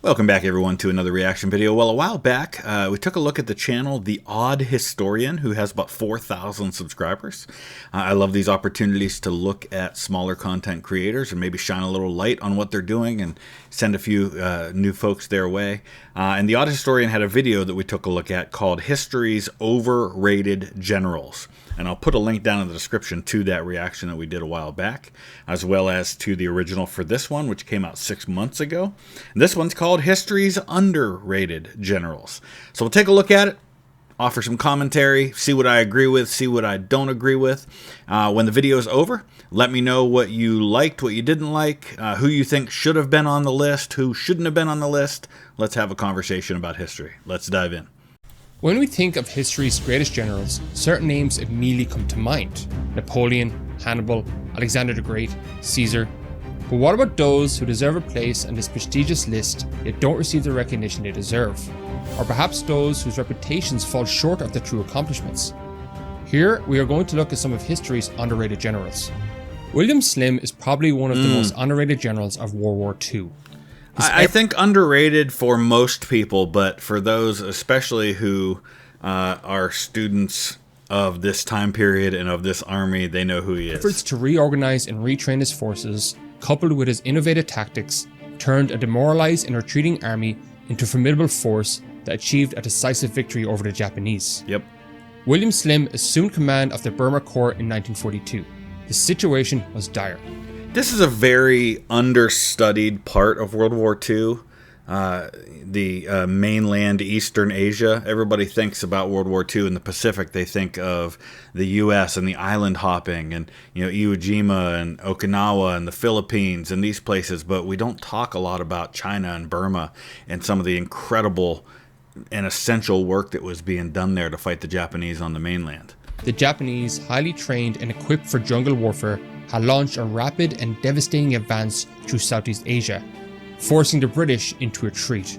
Welcome back, everyone, to another reaction video. Well, a while back, we took a look at the channel, The Odd Historian, who has about 4,000 subscribers. I love these opportunities to look at smaller content creators and maybe shine a little light on what they're doing and send a few new folks their way. And The Odd Historian had a video that we took a look at called History's Overrated Generals. And I'll put a link down in the description to that reaction that we did a while back, as well as to the original for this one, which came out 6 months ago. And this one's called History's Underrated Generals. So we'll take a look at it, offer some commentary, see what I agree with, see what I don't agree with. When the video is over, let me know what you liked, what you didn't like, who you think should have been on the list, who shouldn't have been on the list. Let's have a conversation about history. Let's dive in. When we think of history's greatest generals, certain names immediately come to mind. Napoleon, Hannibal, Alexander the Great, Caesar. But what about those who deserve a place on this prestigious list yet don't receive the recognition they deserve? Or perhaps those whose reputations fall short of their true accomplishments? Here, we are going to look at some of history's underrated generals. William Slim is probably one of the most underrated generals of World War II. I think underrated for most people, but for those especially who are students of this time period and of this army, they know who he is. Efforts to reorganize and retrain his forces, coupled with his innovative tactics, turned a demoralized and retreating army into a formidable force that achieved a decisive victory over the Japanese. Yep. William Slim assumed command of the Burma Corps in 1942. The situation was dire. This is a very understudied part of World War II, the mainland Eastern Asia. Everybody thinks about World War II in the Pacific. They think of the U.S. and the island hopping and, Iwo Jima and Okinawa and the Philippines and these places, but we don't talk a lot about China and Burma and some of the incredible and essential work that was being done there to fight the Japanese on the mainland. The Japanese, highly trained and equipped for jungle warfare, had launched a rapid and devastating advance through Southeast Asia, forcing the British into retreat.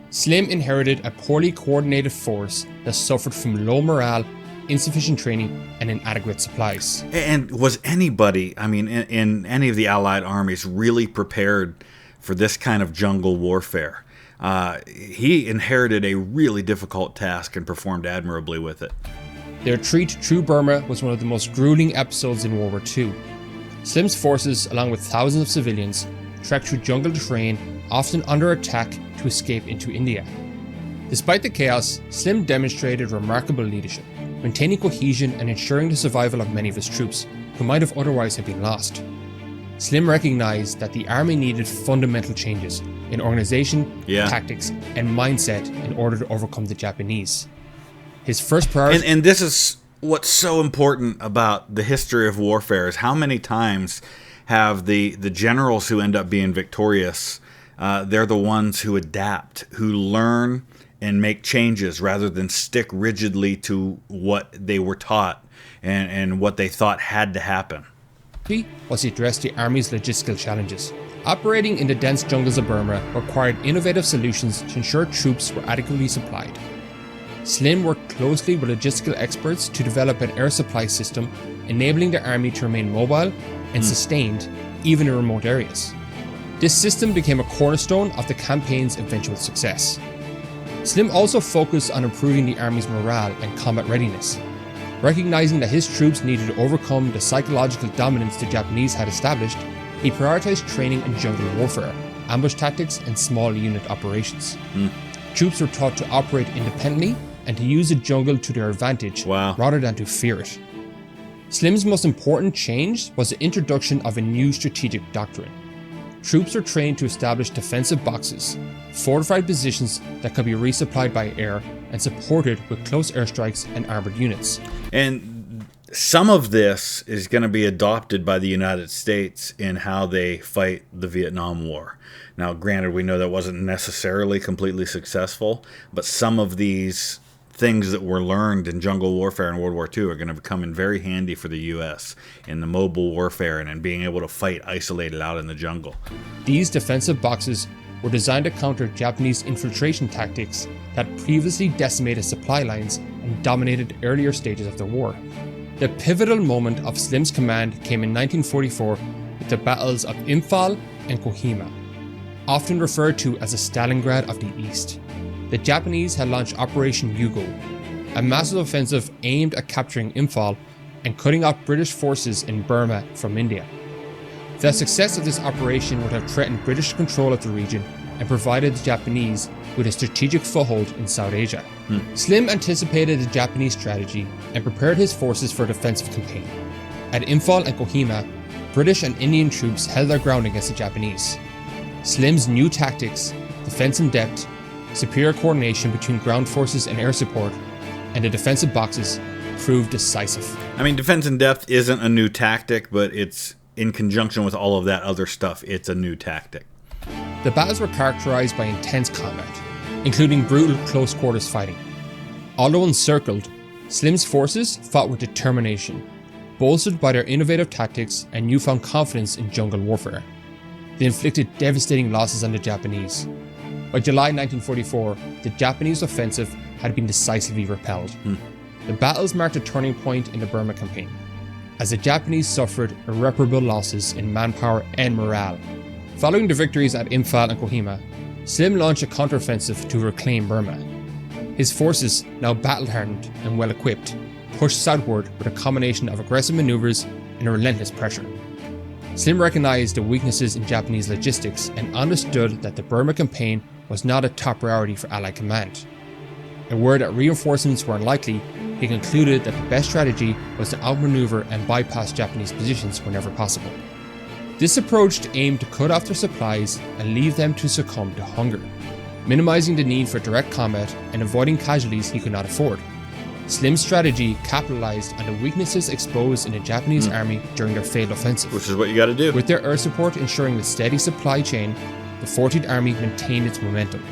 Slim inherited a poorly coordinated force that suffered from low morale, insufficient training, and inadequate supplies. And was anybody, in any of the Allied armies, really prepared for this kind of jungle warfare? He inherited a really difficult task and performed admirably with it. The retreat through Burma was one of the most grueling episodes in World War II. Slim's forces, along with thousands of civilians, trekked through jungle terrain, often under attack, to escape into India. Despite the chaos, Slim demonstrated remarkable leadership, maintaining cohesion and ensuring the survival of many of his troops, who might have otherwise have been lost. Slim recognized that the army needed fundamental changes in organization, tactics, and mindset in order to overcome the Japanese. His first priority... And this is what's so important about the history of warfare, is how many times have the generals who end up being victorious, they're the ones who adapt, who learn and make changes rather than stick rigidly to what they were taught and what they thought had to happen. Was to address the army's logistical challenges. Operating in the dense jungles of Burma required innovative solutions to ensure troops were adequately supplied. Slim worked closely with logistical experts to develop an air supply system, enabling the army to remain mobile and sustained, even in remote areas. This system became a cornerstone of the campaign's eventual success. Slim also focused on improving the army's morale and combat readiness. Recognizing that his troops needed to overcome the psychological dominance the Japanese had established, he prioritized training in jungle warfare, ambush tactics, and small unit operations. Troops were taught to operate independently and to use the jungle to their advantage rather than to fear it. Slim's most important change was the introduction of a new strategic doctrine. Troops were trained to establish defensive boxes, fortified positions that could be resupplied by air, and supported with close airstrikes and armored units. And some of this is going to be adopted by the United States in how they fight the Vietnam War. Now, granted, we know that wasn't necessarily completely successful, but some of these things that were learned in jungle warfare in World War II are going to come in very handy for the U.S. in the mobile warfare and in being able to fight isolated out in the jungle. These defensive boxes were designed to counter Japanese infiltration tactics that previously decimated supply lines and dominated earlier stages of the war. The pivotal moment of Slim's command came in 1944 with the battles of Imphal and Kohima. often referred to as the Stalingrad of the East. The Japanese had launched Operation Yugo, a massive offensive aimed at capturing Imphal and cutting off British forces in Burma from India. The success of this operation would have threatened British control of the region and provided the Japanese with a strategic foothold in South Asia. Slim anticipated the Japanese strategy and prepared his forces for a defensive campaign. At Imphal and Kohima, British and Indian troops held their ground against the Japanese. Slim's new tactics, defense in depth, superior coordination between ground forces and air support, and the defensive boxes proved decisive. I mean, defense in depth isn't a new tactic, but it's in conjunction with all of that other stuff, it's a new tactic. The battles were characterized by intense combat, including brutal close quarters fighting. Although encircled, Slim's forces fought with determination, bolstered by their innovative tactics and newfound confidence in jungle warfare. They inflicted devastating losses on the Japanese. By July 1944, the Japanese offensive had been decisively repelled. The battles marked a turning point in the Burma campaign, as the Japanese suffered irreparable losses in manpower and morale. Following the victories at Imphal and Kohima, Slim launched a counteroffensive to reclaim Burma. His forces, now battle-hardened and well-equipped, pushed southward with a combination of aggressive maneuvers and relentless pressure. Slim recognized the weaknesses in Japanese logistics and understood that the Burma campaign was not a top priority for Allied command. Aware that reinforcements were unlikely, he concluded that the best strategy was to outmaneuver and bypass Japanese positions whenever possible. This approach aimed to cut off their supplies and leave them to succumb to hunger, minimizing the need for direct combat and avoiding casualties he could not afford. Slim's strategy capitalized on the weaknesses exposed in the Japanese army during their failed offensive. Which is what you got to do. With their air support ensuring the steady supply chain, the 14th Army maintained its momentum.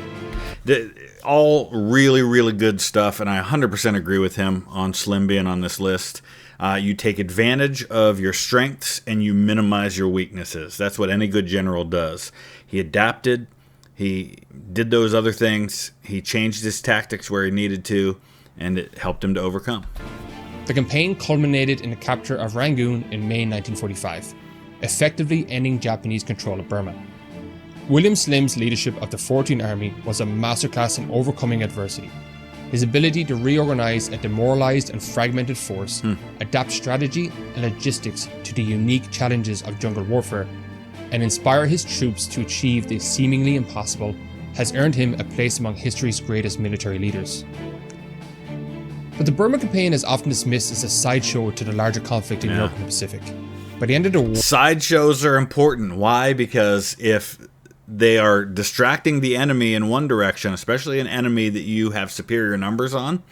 All really, really good stuff, and I 100% agree with him on Slim being on this list. You take advantage of your strengths and you minimize your weaknesses. That's what any good general does. He adapted, he did those other things, he changed his tactics where he needed to, and it helped him to overcome. The campaign culminated in the capture of Rangoon in May 1945, effectively ending Japanese control of Burma. William Slim's leadership of the 14th Army was a masterclass in overcoming adversity. His ability to reorganize a demoralized and fragmented force, adapt strategy and logistics to the unique challenges of jungle warfare, and inspire his troops to achieve the seemingly impossible has earned him a place among history's greatest military leaders. But the Burma campaign is often dismissed as a sideshow to the larger conflict in Europe and the Pacific. By the end of the war, sideshows are important. Why? Because if they are distracting the enemy in one direction, especially an enemy that you have superior numbers on,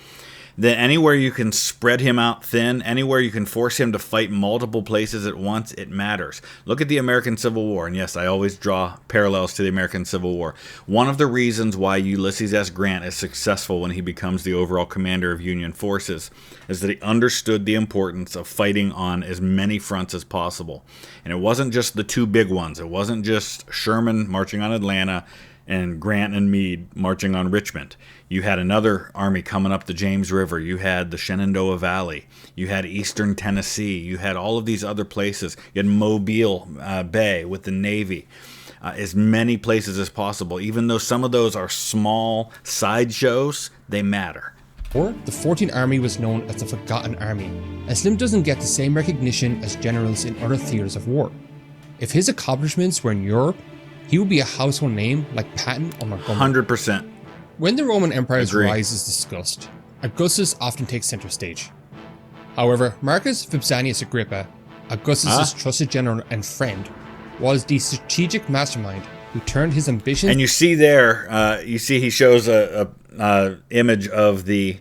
then anywhere you can spread him out thin, anywhere you can force him to fight multiple places at once, it matters. Look at the American Civil War, and yes, I always draw parallels to the American Civil War. One of the reasons why Ulysses S. Grant is successful when he becomes the overall commander of Union forces is that he understood the importance of fighting on as many fronts as possible. And it wasn't just the two big ones. It wasn't just Sherman marching on Atlanta and Grant and Meade marching on Richmond. You had another army coming up the James River. You had the Shenandoah Valley. You had eastern Tennessee. You had all of these other places. You had Mobile Bay with the Navy. As many places as possible. Even though some of those are small sideshows, they matter. Or the 14th Army was known as the Forgotten Army, and Slim doesn't get the same recognition as generals in other theaters of war. If his accomplishments were in Europe, he would be a household name like Patton or Montgomery. 100%. When the Roman Empire's rise is discussed, Augustus often takes center stage. However, Marcus Vipsanius Agrippa, Augustus' trusted general and friend, was the strategic mastermind who turned his ambitions. And you see there, he shows a image of the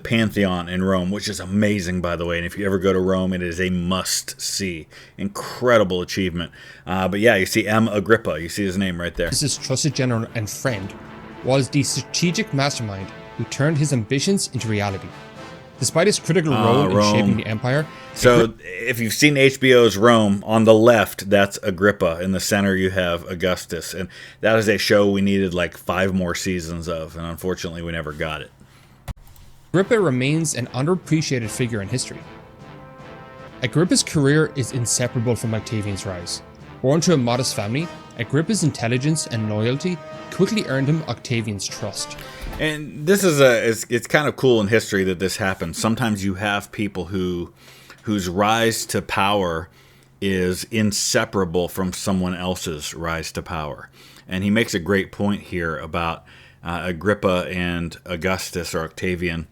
Pantheon in Rome, which is amazing, by the way. And if you ever go to Rome, it is a must-see. Incredible achievement. But yeah, you see M. Agrippa. You see his name right there. His trusted general and friend was the strategic mastermind who turned his ambitions into reality. Despite his critical role in shaping the empire. So if you've seen HBO's Rome, on the left, that's Agrippa. In the center, you have Augustus. And that is a show we needed like 5 more seasons of. And unfortunately, we never got it. Agrippa remains an underappreciated figure in history. Agrippa's career is inseparable from Octavian's rise. Born to a modest family, Agrippa's intelligence and loyalty quickly earned him Octavian's trust. And this is it's kind of cool in history that this happens. Sometimes you have people whose rise to power is inseparable from someone else's rise to power. And he makes a great point here about Agrippa and Augustus or Octavian,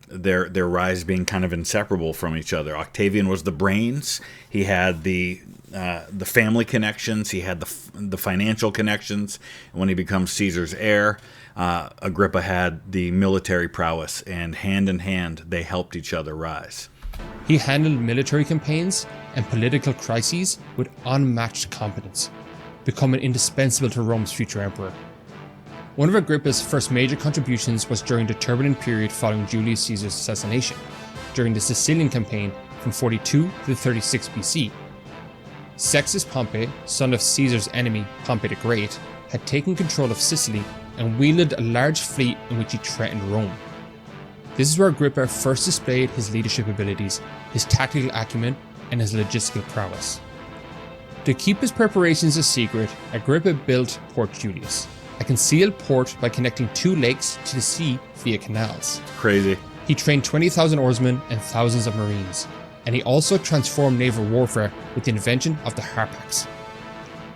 their rise being kind of inseparable from each other. Octavian was the brains. He had the family connections. He had the financial connections. And when he becomes Caesar's heir, Agrippa had the military prowess, and hand in hand, they helped each other rise. He handled military campaigns and political crises with unmatched competence, becoming indispensable to Rome's future emperor. One of Agrippa's first major contributions was during the turbulent period following Julius Caesar's assassination, during the Sicilian campaign from 42 to 36 BC. Sextus Pompey, son of Caesar's enemy Pompey the Great, had taken control of Sicily and wielded a large fleet in which he threatened Rome. This is where Agrippa first displayed his leadership abilities, his tactical acumen, and his logistical prowess. To keep his preparations a secret, Agrippa built Port Julius, a concealed port by connecting two lakes to the sea via canals. Crazy. He trained 20,000 oarsmen and thousands of marines, and he also transformed naval warfare with the invention of the harpax.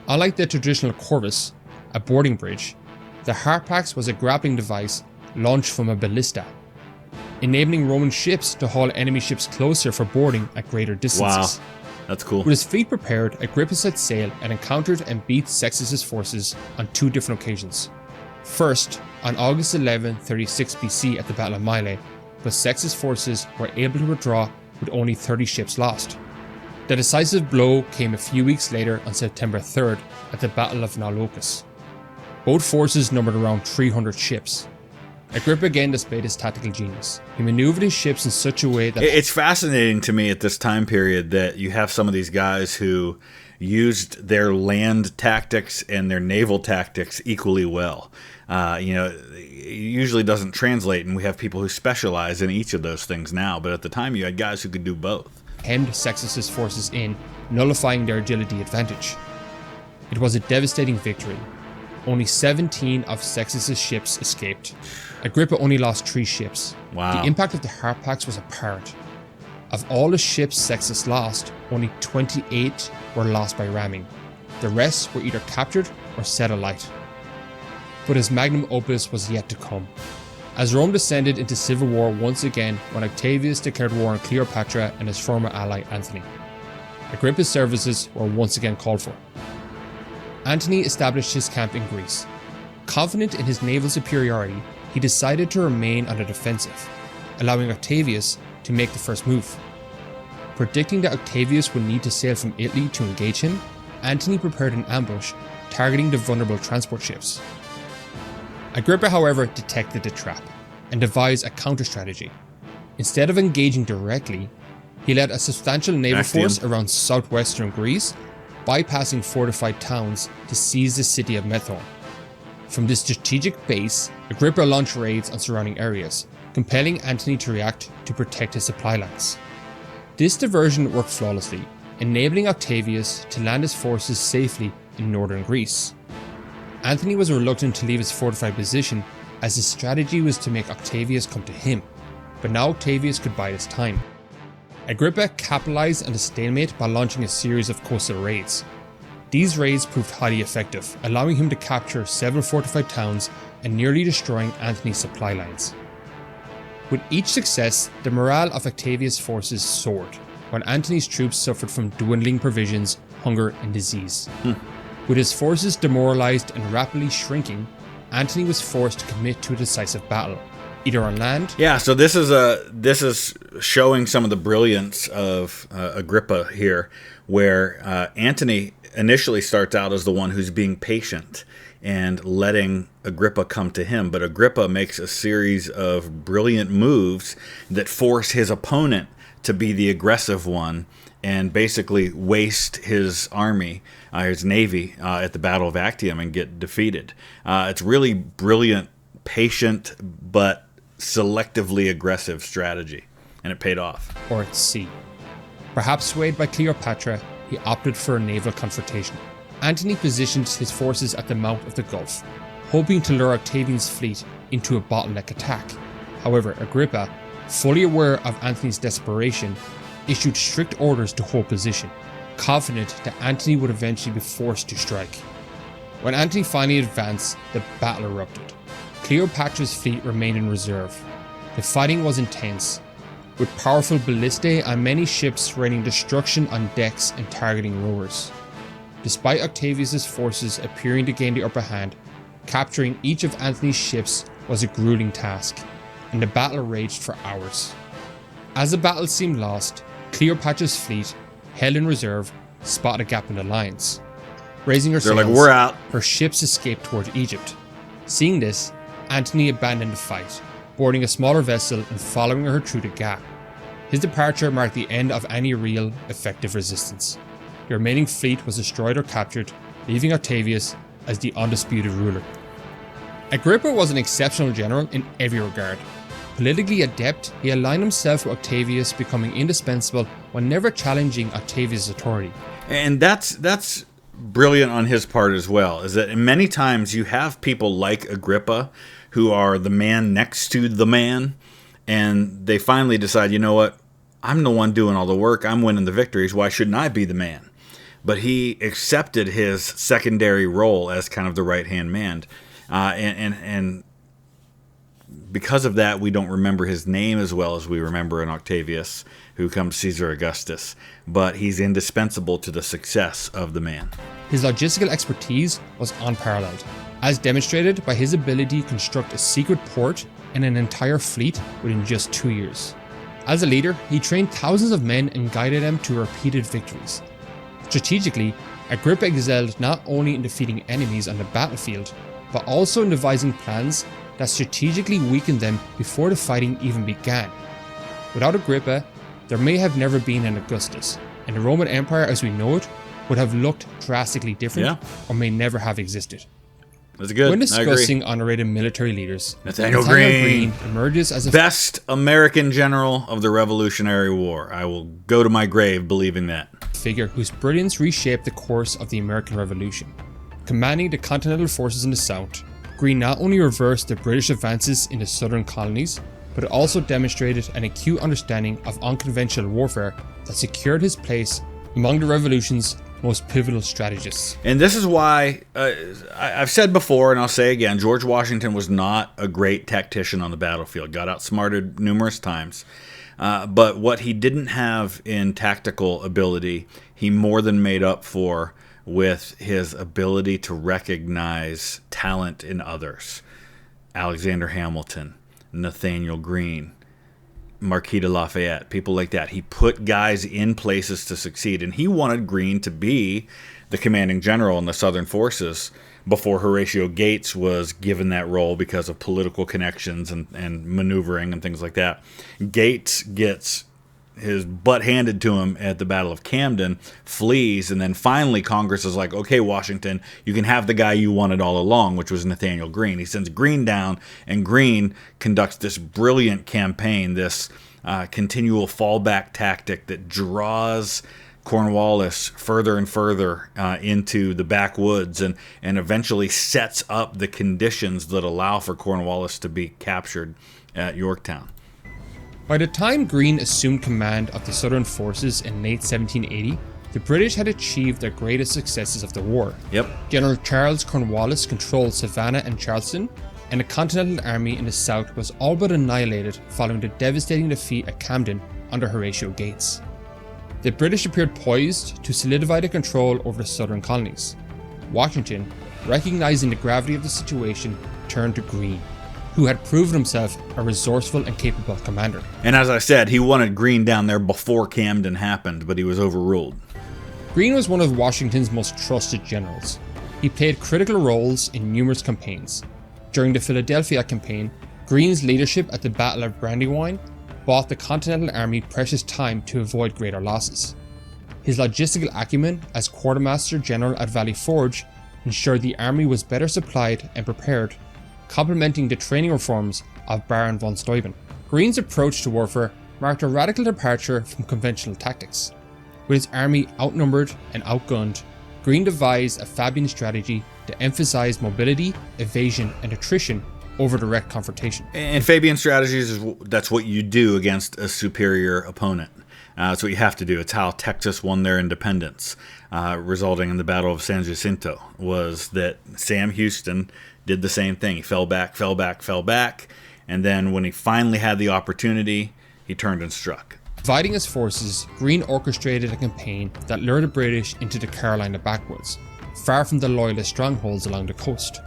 Unlike the traditional corvus, a boarding bridge, the harpax was a grappling device launched from a ballista, enabling Roman ships to haul enemy ships closer for boarding at greater distances. Wow, that's cool. With his fleet prepared, Agrippa set sail and encountered and beat Sextus's forces on two different occasions. First, on August 11, 36 BC at the Battle of Mylae, but Sextus' forces were able to withdraw with only 30 ships lost. The decisive blow came a few weeks later on September 3rd at the Battle of Naulochus. Both forces numbered around 300 ships. Agrippa again displayed his tactical genius. He maneuvered his ships in such a way that... It's fascinating to me at this time period that you have some of these guys who used their land tactics and their naval tactics equally well. It usually doesn't translate, and we have people who specialize in each of those things now, but at the time you had guys who could do both. Hemmed Sextus's forces in, nullifying their agility advantage. It was a devastating victory. Only 17 of Sextus's ships escaped. Agrippa only lost 3 ships. Wow. The impact of the harpax was apparent. Of all the ships Sextus lost, only 28 were lost by ramming. The rest were either captured or set alight. But his magnum opus was yet to come. As Rome descended into civil war once again when Octavius declared war on Cleopatra and his former ally Antony, Agrippa's services were once again called for. Antony established his camp in Greece. Confident in his naval superiority, he decided to remain on the defensive, allowing Octavius to make the first move. Predicting that Octavius would need to sail from Italy to engage him, Antony prepared an ambush targeting the vulnerable transport ships. Agrippa, however, detected the trap and devised a counter-strategy. Instead of engaging directly, he led a substantial naval force around southwestern Greece, bypassing fortified towns to seize the city of Methone. From this strategic base, Agrippa launched raids on surrounding areas, compelling Antony to react to protect his supply lines. This diversion worked flawlessly, enabling Octavius to land his forces safely in northern Greece. Antony was reluctant to leave his fortified position, as his strategy was to make Octavius come to him, but now Octavius could bide his time. Agrippa capitalized on the stalemate by launching a series of coastal raids. These raids proved highly effective, allowing him to capture several fortified towns and nearly destroying Antony's supply lines. With each success, the morale of Octavius' forces soared, while Antony's troops suffered from dwindling provisions, hunger, and disease. With his forces demoralized and rapidly shrinking, Antony was forced to commit to a decisive battle, either on land. Yeah, so this is showing some of the brilliance of Agrippa here, where Antony initially starts out as the one who's being patient and letting Agrippa come to him, but Agrippa makes a series of brilliant moves that force his opponent to be the aggressive one and basically waste his army, his navy, at the Battle of Actium and get defeated. It's really brilliant, patient, but selectively aggressive strategy, and it paid off. Or at sea. Perhaps swayed by Cleopatra, he opted for a naval confrontation. Antony positioned his forces at the mouth of the Gulf, hoping to lure Octavian's fleet into a bottleneck attack. However, Agrippa, fully aware of Antony's desperation, issued strict orders to hold position, confident that Antony would eventually be forced to strike. When Antony finally advanced, the battle erupted. Cleopatra's fleet remained in reserve. The fighting was intense, with powerful ballistae and many ships raining destruction on decks and targeting rowers. Despite Octavius' forces appearing to gain the upper hand, capturing each of Antony's ships was a grueling task, and the battle raged for hours. As the battle seemed lost, Cleopatra's fleet, held in reserve, spotted a gap in the lines. Raising her sails, "We're out." her ships escaped towards Egypt. Seeing this, Antony abandoned the fight, boarding a smaller vessel and following her through the gap. His departure marked the end of any real, effective resistance. The remaining fleet was destroyed or captured, leaving Octavius as the undisputed ruler. Agrippa was an exceptional general in every regard. Politically adept, he aligned himself with Octavius, becoming indispensable when never challenging Octavius' authority. And that's brilliant on his part as well, is that many times you have people like Agrippa who are the man next to the man, and they finally decide, you know what, I'm the one doing all the work, I'm winning the victories, why shouldn't I be the man? But he accepted his secondary role as kind of the right-hand man. And because of that, we don't remember his name as well as we remember in Octavius, who becomes Caesar Augustus. But he's indispensable to the success of the man. His logistical expertise was unparalleled, as demonstrated by his ability to construct a secret port and an entire fleet within just 2 years. As a leader, he trained thousands of men and guided them to repeated victories. Strategically, Agrippa excelled not only in defeating enemies on the battlefield, but also in devising plans that strategically weakened them before the fighting even began. Without Agrippa, there may have never been an Augustus, and the Roman Empire as we know it would have looked drastically different, or may never have existed. That's good. When discussing underrated military leaders, Nathaniel Greene emerges as a best American general of the Revolutionary War. I will go to my grave believing that. figure whose brilliance reshaped the course of the American Revolution. Commanding the Continental forces in the South, Greene not only reversed the British advances in the southern colonies, but also demonstrated an acute understanding of unconventional warfare that secured his place among the Revolution's most pivotal strategists. And this is why, I've said before and I'll say again, George Washington was not a great tactician on the battlefield, got outsmarted numerous times. But what he didn't have in tactical ability, he more than made up for with his ability to recognize talent in others. Alexander Hamilton, Nathaniel Greene, Marquis de Lafayette, people like that. He put guys in places to succeed, and he wanted Greene to be the commanding general in the Southern forces before Horatio Gates was given that role because of political connections and maneuvering and things like that. Gates gets his butt handed to him at the Battle of Camden, flees, and then finally Congress is like, okay, Washington, you can have the guy you wanted all along, which was Nathaniel Greene. He sends Greene down, and Greene conducts this brilliant campaign, this continual fallback tactic that draws Cornwallis further and further into the backwoods and eventually sets up the conditions that allow for Cornwallis to be captured at Yorktown. By the time Greene assumed command of the Southern forces in late 1780, the British had achieved their greatest successes of the war. General Charles Cornwallis controlled Savannah and Charleston, and the Continental Army in the South was all but annihilated following the devastating defeat at Camden under Horatio Gates. The British appeared poised to solidify their control over the southern colonies. Washington, recognizing the gravity of the situation, turned to Greene, who had proven himself a resourceful and capable commander. And as I said, he wanted Greene down there before Camden happened, but he was overruled. Greene was one of Washington's most trusted generals. He played critical roles in numerous campaigns. During the Philadelphia campaign, Greene's leadership at the Battle of Brandywine bought the Continental Army precious time to avoid greater losses. His logistical acumen as Quartermaster General at Valley Forge ensured the army was better supplied and prepared, complementing the training reforms of Baron von Steuben. Greene's approach to warfare marked a radical departure from conventional tactics. With his army outnumbered and outgunned, Greene devised a Fabian strategy to emphasize mobility, evasion, and attrition over direct confrontation. And Fabian strategies, that's what you do against a superior opponent. That's what you have to do. It's how Texas won their independence, resulting in the Battle of San Jacinto, was that Sam Houston did the same thing. He fell back, and then when he finally had the opportunity, he turned and struck. Dividing his forces, Greene orchestrated a campaign that lured the British into the Carolina backwoods, far from the loyalist strongholds along the coast.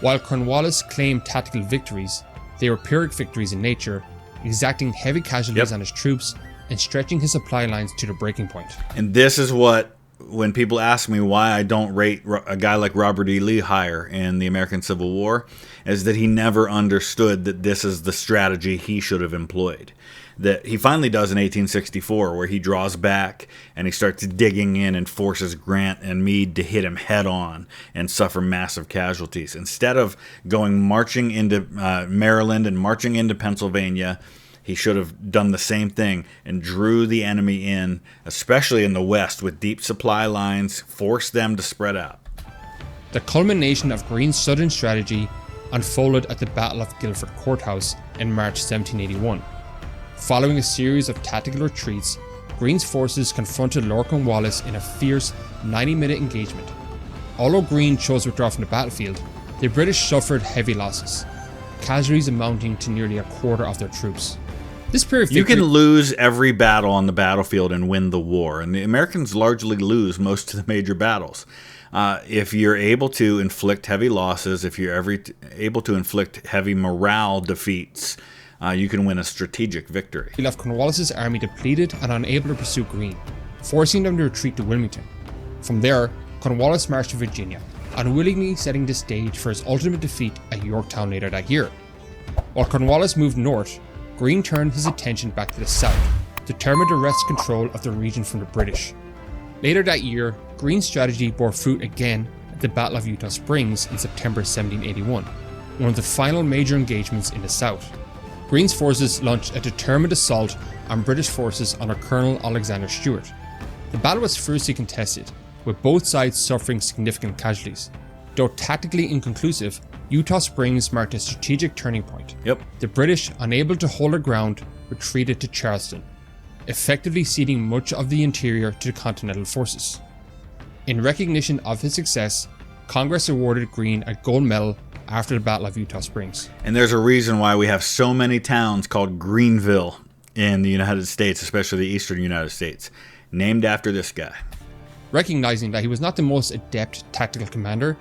While Cornwallis claimed tactical victories, they were Pyrrhic victories in nature, exacting heavy casualties on his troops and stretching his supply lines to the breaking point. And this is what, when people ask me why I don't rate a guy like Robert E. Lee higher in the American Civil War, is that he never understood that this is the strategy he should have employed. That he finally does in 1864, where he draws back and he starts digging in and forces Grant and Meade to hit him head on and suffer massive casualties. Instead of marching into Maryland and marching into Pennsylvania, he should have done the same thing and drew the enemy in, especially in the West, with deep supply lines, forced them to spread out. The culmination of Greene's southern strategy unfolded at the Battle of Guilford Courthouse in March 1781. Following a series of tactical retreats, Greene's forces confronted Lord Cornwallis in a fierce 90-minute engagement. Although Greene chose to withdraw from the battlefield, the British suffered heavy losses, casualties amounting to nearly a quarter of their troops. This period of victory, you can lose every battle on the battlefield and win the war, and the Americans largely lose most of the major battles. If you're able to inflict heavy losses, if you're able to inflict heavy morale defeats, you can win a strategic victory. He left Cornwallis' army depleted and unable to pursue Greene, forcing them to retreat to Wilmington. From there, Cornwallis marched to Virginia, unwillingly setting the stage for his ultimate defeat at Yorktown later that year. While Cornwallis moved north, Greene turned his attention back to the south, determined to wrest control of the region from the British. Later that year, Greene's strategy bore fruit again at the Battle of Eutaw Springs in September 1781, one of the final major engagements in the south. Greene's forces launched a determined assault on British forces under Colonel Alexander Stewart. The battle was fiercely contested, with both sides suffering significant casualties. Though tactically inconclusive, Eutaw Springs marked a strategic turning point. The British, unable to hold their ground, retreated to Charleston, effectively ceding much of the interior to the Continental forces. In recognition of his success, Congress awarded Greene a gold medal after the Battle of Eutaw Springs. And there's a reason why we have so many towns called Greenville in the United States, especially the eastern United States, named after this guy. Recognizing that he was not the most adept tactical commander,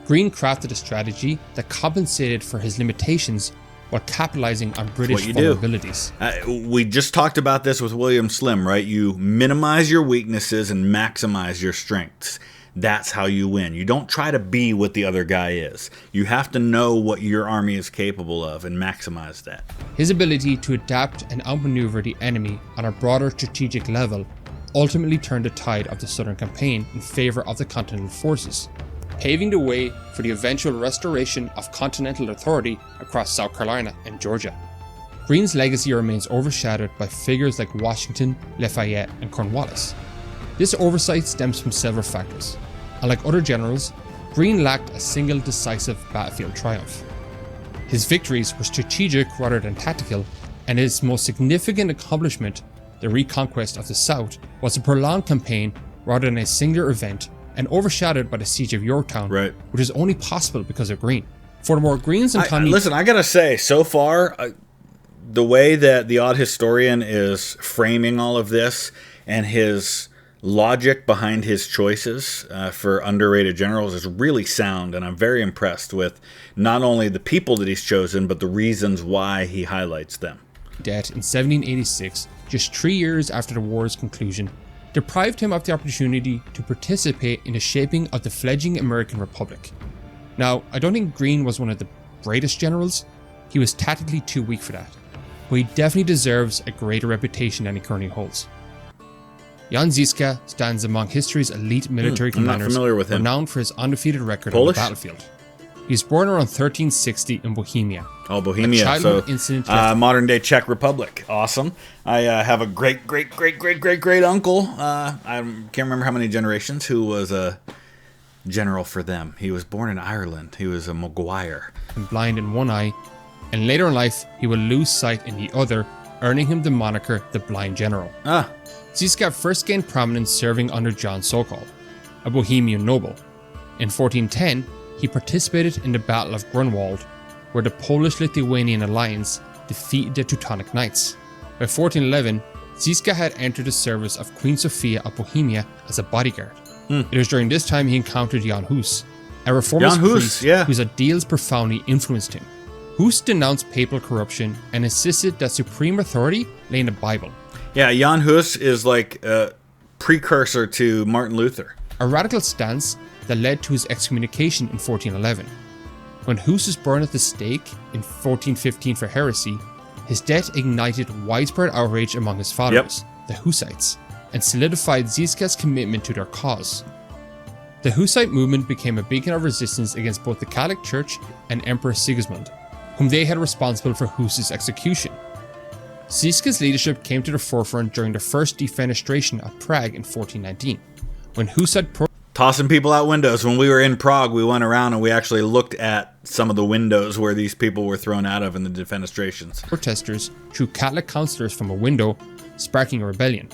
Greene crafted a strategy that compensated for his limitations while capitalizing on British vulnerabilities. We just talked about this with William Slim, right? You minimize your weaknesses and maximize your strengths. That's how you win. You don't try to be what the other guy is. You have to know what your army is capable of and maximize that. His ability to adapt and outmaneuver the enemy on a broader strategic level ultimately turned the tide of the Southern campaign in favor of the Continental forces, paving the way for the eventual restoration of continental authority across South Carolina and Georgia. Greene's legacy remains overshadowed by figures like Washington, Lafayette, and Cornwallis. This oversight stems from several factors. Unlike other generals, Greene lacked a single decisive battlefield triumph. His victories were strategic rather than tactical, and his most significant accomplishment, the reconquest of the South, was a prolonged campaign rather than a singular event, and overshadowed by the siege of Yorktown, which is only possible because of Greene. Furthermore, Greene's economy... Listen, I gotta say, so far, the way that the Odd Historian is framing all of this and his logic behind his choices for underrated generals is really sound, and I'm very impressed with not only the people that he's chosen, but the reasons why he highlights them. Death in 1786, just 3 years after the war's conclusion, deprived him of the opportunity to participate in the shaping of the fledgling American Republic. Now, I don't think Greene was one of the greatest generals. He was tactically too weak for that, but he definitely deserves a greater reputation than he currently holds. Jan Zizka stands among history's elite military commanders, renowned for his undefeated record on the battlefield. He was born around 1360 in Bohemia. Oh, Bohemia, so modern-day Czech Republic. Awesome. I have a great uncle. I can't remember how many generations, who was a general for them. He was born in Ireland. He was a Maguire. And blind in one eye, and later in life he will lose sight in the other, earning him the moniker the Blind General. Zizka first gained prominence serving under John Sokol, a Bohemian noble. In 1410, he participated in the Battle of Grunwald, where the Polish-Lithuanian alliance defeated the Teutonic Knights. By 1411, Zizka had entered the service of Queen Sophia of Bohemia as a bodyguard. It was during this time he encountered Jan Hus, a reformist priest whose ideals profoundly influenced him. Hus denounced papal corruption and insisted that supreme authority lay in the Bible. Yeah, Jan Hus is like a precursor to Martin Luther. A radical stance that led to his excommunication in 1411. When Hus was burned at the stake in 1415 for heresy, his death ignited widespread outrage among his followers, the Hussites, and solidified Zizka's commitment to their cause. The Hussite movement became a beacon of resistance against both the Catholic Church and Emperor Sigismund, whom they had responsible for Hus's execution. Zizka's leadership came to the forefront during the first defenestration of Prague in 1419, when Hus had tossing people out windows. When we were in Prague, we went around and we actually looked at some of the windows where these people were thrown out of in the defenestrations. Protesters threw Catholic councillors from a window, sparking a rebellion.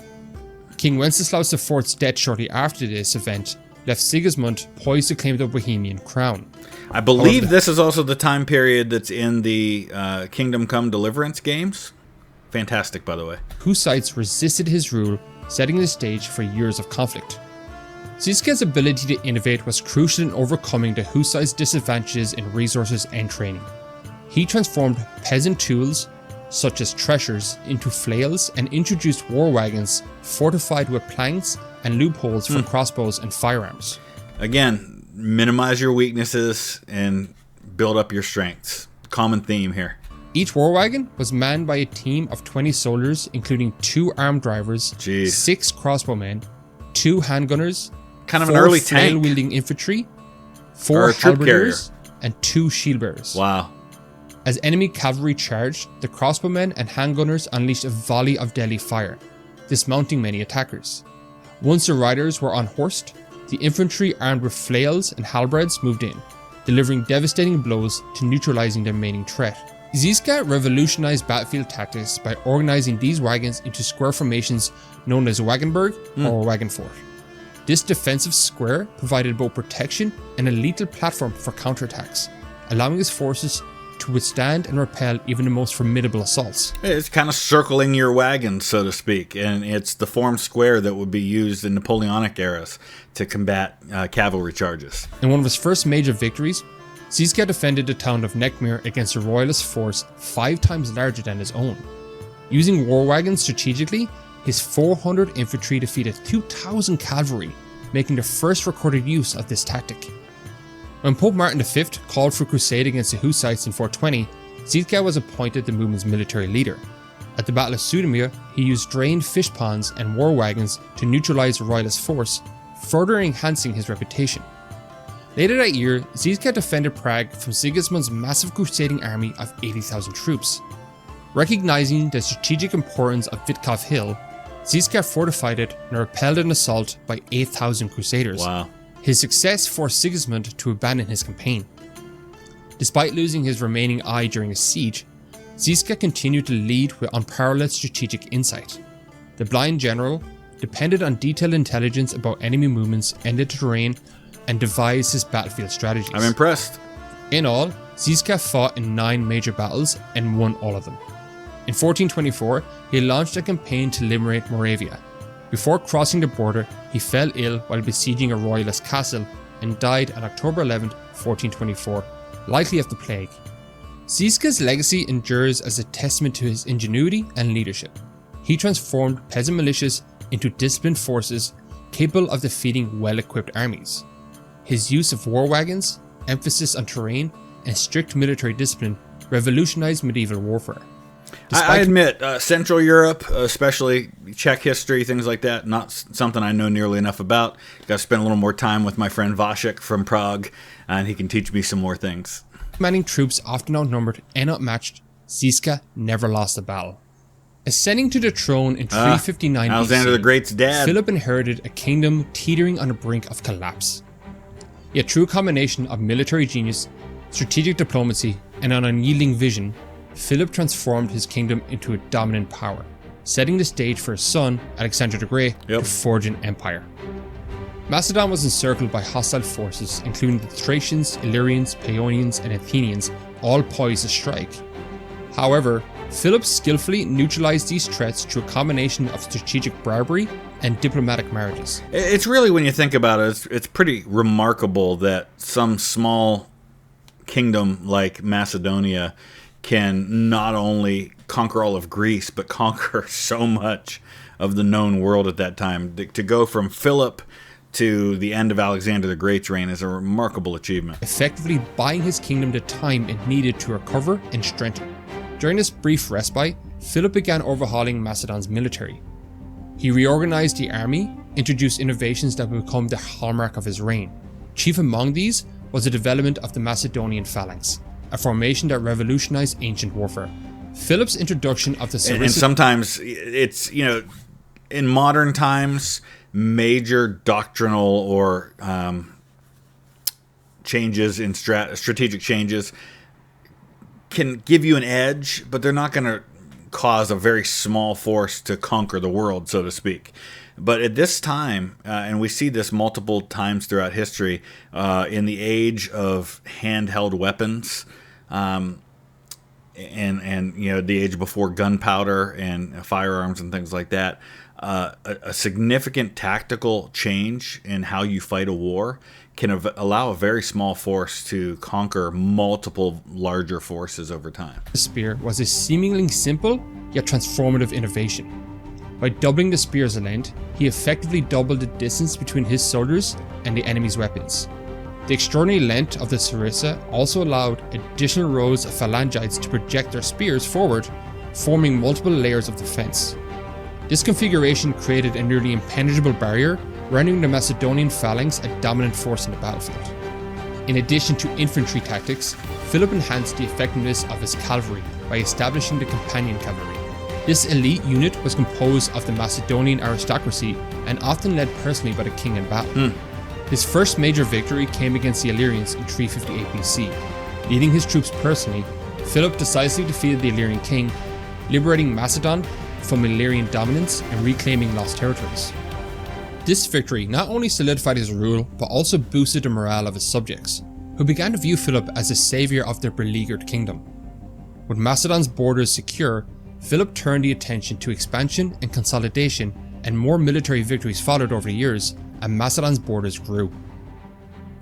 King Wenceslaus IV's death shortly after this event left Sigismund poised to claim the Bohemian crown. I believe this is also the time period that's in the Kingdom Come Deliverance games. Fantastic, by the way. Hussites resisted his rule, setting the stage for years of conflict. Zizka's ability to innovate was crucial in overcoming the Hussites' disadvantages in resources and training. He transformed peasant tools, such as threshers, into flails and introduced war wagons fortified with planks and loopholes for crossbows and firearms. Again, minimize your weaknesses and build up your strengths. Common theme here. Each war wagon was manned by a team of 20 soldiers, including 2 armed drivers, 6 crossbowmen, 2 handgunners, kind of an early tank, flail-wielding infantry, 4 halberdiers, and 2 shield bearers. Wow. As enemy cavalry charged, the crossbowmen and handgunners unleashed a volley of deadly fire, dismounting many attackers. Once the riders were unhorsed, the infantry armed with flails and halberds moved in, delivering devastating blows to neutralizing the remaining threat. Zizka revolutionized battlefield tactics by organizing these wagons into square formations known as Wagenburg or Wagon Fort. This defensive square provided both protection and a lethal platform for counterattacks, allowing his forces to withstand and repel even the most formidable assaults. It's kind of circling your wagon, so to speak, and it's the formed square that would be used in Napoleonic eras to combat cavalry charges. In one of his first major victories, Zizka defended the town of Neckmere against a royalist force 5 times larger than his own. Using war wagons strategically, his 400 infantry defeated 2,000 cavalry, making the first recorded use of this tactic. When Pope Martin V called for a crusade against the Hussites in 420, Zizka was appointed the movement's military leader. At the Battle of Sudomir, he used drained fish ponds and war wagons to neutralize the royalist force, further enhancing his reputation. Later that year, Zizka defended Prague from Sigismund's massive crusading army of 80,000 troops. Recognizing the strategic importance of Witkov Hill, Zizka fortified it and repelled an assault by 8,000 crusaders. Wow. His success forced Sigismund to abandon his campaign. Despite losing his remaining eye during the siege, Zizka continued to lead with unparalleled strategic insight. The Blind General depended on detailed intelligence about enemy movements and the terrain and devised his battlefield strategies. I'm impressed. In all, Zizka fought in 9 major battles and won all of them. In 1424, he launched a campaign to liberate Moravia. Before crossing the border, he fell ill while besieging a royalist castle and died on October 11, 1424, likely of the plague. Zizka's legacy endures as a testament to his ingenuity and leadership. He transformed peasant militias into disciplined forces capable of defeating well-equipped armies. His use of war wagons, emphasis on terrain, and strict military discipline revolutionized medieval warfare. I admit, Central Europe, especially Czech history, things like that, not something I know nearly enough about. Got to spend a little more time with my friend Vasek from Prague, and he can teach me some more things. Commanding troops often outnumbered and outmatched, Zizka never lost a battle. Ascending to the throne in 359 Alexander BC, the Great's dad. Philip inherited a kingdom teetering on the brink of collapse. Yet through a combination of military genius, strategic diplomacy, and an unyielding vision, Philip transformed his kingdom into a dominant power, setting the stage for his son, Alexander the Great, to forge an empire. Macedon was encircled by hostile forces, including the Thracians, Illyrians, Paeonians, and Athenians, all poised to strike. However, Philip skillfully neutralized these threats through a combination of strategic bribery and diplomatic marriages. It's really, when you think about it, it's pretty remarkable that some small kingdom like Macedonia can not only conquer all of Greece, but conquer so much of the known world at that time. To go from Philip to the end of Alexander the Great's reign is a remarkable achievement. Effectively buying his kingdom the time it needed to recover and strengthen. During this brief respite, Philip began overhauling Macedon's military. He reorganized the army, introduced innovations that would become the hallmark of his reign. Chief among these was the development of the Macedonian phalanx, a formation that revolutionized ancient warfare. Philip's introduction of the And sometimes it's, in modern times, major doctrinal or changes in strategic changes can give you an edge, but they're not going to cause a very small force to conquer the world, so to speak. But at this time, and we see this multiple times throughout history, in the age of handheld weapons, and the age before gunpowder and firearms and things like that, a significant tactical change in how you fight a war can allow a very small force to conquer multiple larger forces over time. The spear was a seemingly simple yet transformative innovation. By doubling the spear's length, he effectively doubled the distance between his soldiers and the enemy's weapons. The extraordinary length of the sarissa also allowed additional rows of phalangites to project their spears forward, forming multiple layers of defense. This configuration created a nearly impenetrable barrier, rendering the Macedonian phalanx a dominant force in the battlefield. In addition to infantry tactics, Philip enhanced the effectiveness of his cavalry by establishing the companion cavalry. This elite unit was composed of the Macedonian aristocracy and often led personally by the king in battle. His first major victory came against the Illyrians in 358 BC. Leading his troops personally, Philip decisively defeated the Illyrian king, liberating Macedon from Illyrian dominance and reclaiming lost territories. This victory not only solidified his rule, but also boosted the morale of his subjects, who began to view Philip as the savior of their beleaguered kingdom. With Macedon's borders secure, Philip turned the attention to expansion and consolidation, and more military victories followed over the years, and Macedon's borders grew.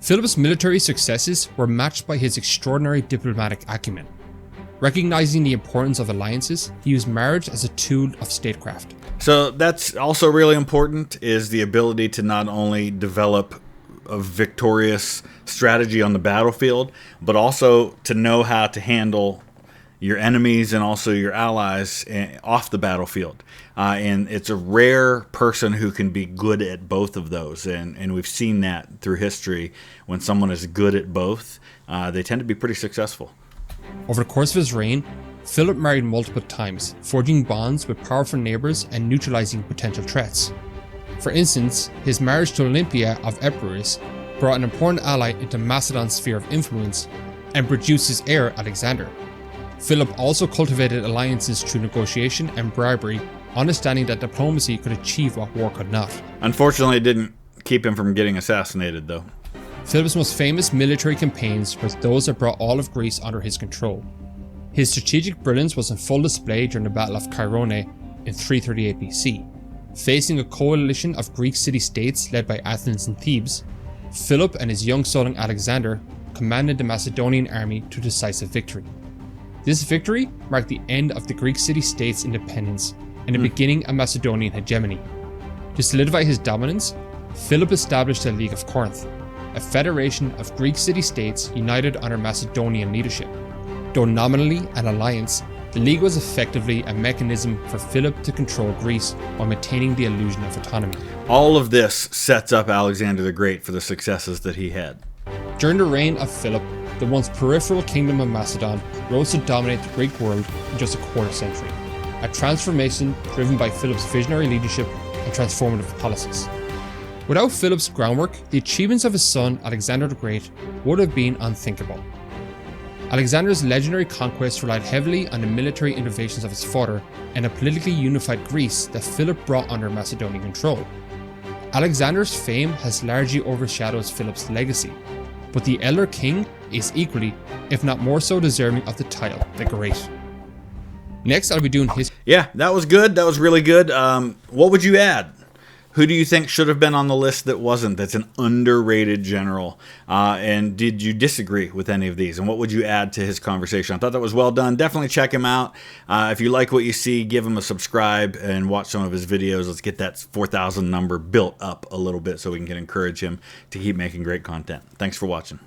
Philip's military successes were matched by his extraordinary diplomatic acumen. Recognizing the importance of alliances, he used marriage as a tool of statecraft. So that's also really important, is the ability to not only develop a victorious strategy on the battlefield, but also to know how to handle your enemies and also your allies off the battlefield. And it's a rare person who can be good at both of those. And we've seen that through history. When someone is good at both, they tend to be pretty successful. Over the course of his reign, Philip married multiple times, forging bonds with powerful neighbours and neutralizing potential threats. For instance, his marriage to Olympia of Epirus brought an important ally into Macedon's sphere of influence and produced his heir Alexander. Philip also cultivated alliances through negotiation and bribery, understanding that diplomacy could achieve what war could not. Unfortunately, it didn't keep him from getting assassinated, though. Philip's most famous military campaigns were those that brought all of Greece under his control. His strategic brilliance was on full display during the Battle of Chaeronea in 338 BC. Facing a coalition of Greek city-states led by Athens and Thebes, Philip and his young son Alexander commanded the Macedonian army to decisive victory. This victory marked the end of the Greek city-states' independence and the beginning of Macedonian hegemony. To solidify his dominance, Philip established the League of Corinth, a federation of Greek city-states united under Macedonian leadership. Though nominally an alliance, the League was effectively a mechanism for Philip to control Greece while maintaining the illusion of autonomy. All of this sets up Alexander the Great for the successes that he had. During the reign of Philip, the once peripheral kingdom of Macedon rose to dominate the Greek world in just a quarter century, a transformation driven by Philip's visionary leadership and transformative policies. Without Philip's groundwork, the achievements of his son Alexander the Great would have been unthinkable. Alexander's legendary conquest relied heavily on the military innovations of his father and a politically unified Greece that Philip brought under Macedonian control. Alexander's fame has largely overshadowed Philip's legacy, but the elder king is equally, if not more so, deserving of the title, the Great. Next, I'll be doing his... Yeah, that was good. That was really good. What would you add? Who do you think should have been on the list that wasn't? That's an underrated general. And did you disagree with any of these? And what would you add to his conversation? I thought that was well done. Definitely check him out. If you like what you see, give him a subscribe and watch some of his videos. Let's get that 4,000 number built up a little bit so we can encourage him to keep making great content. Thanks for watching.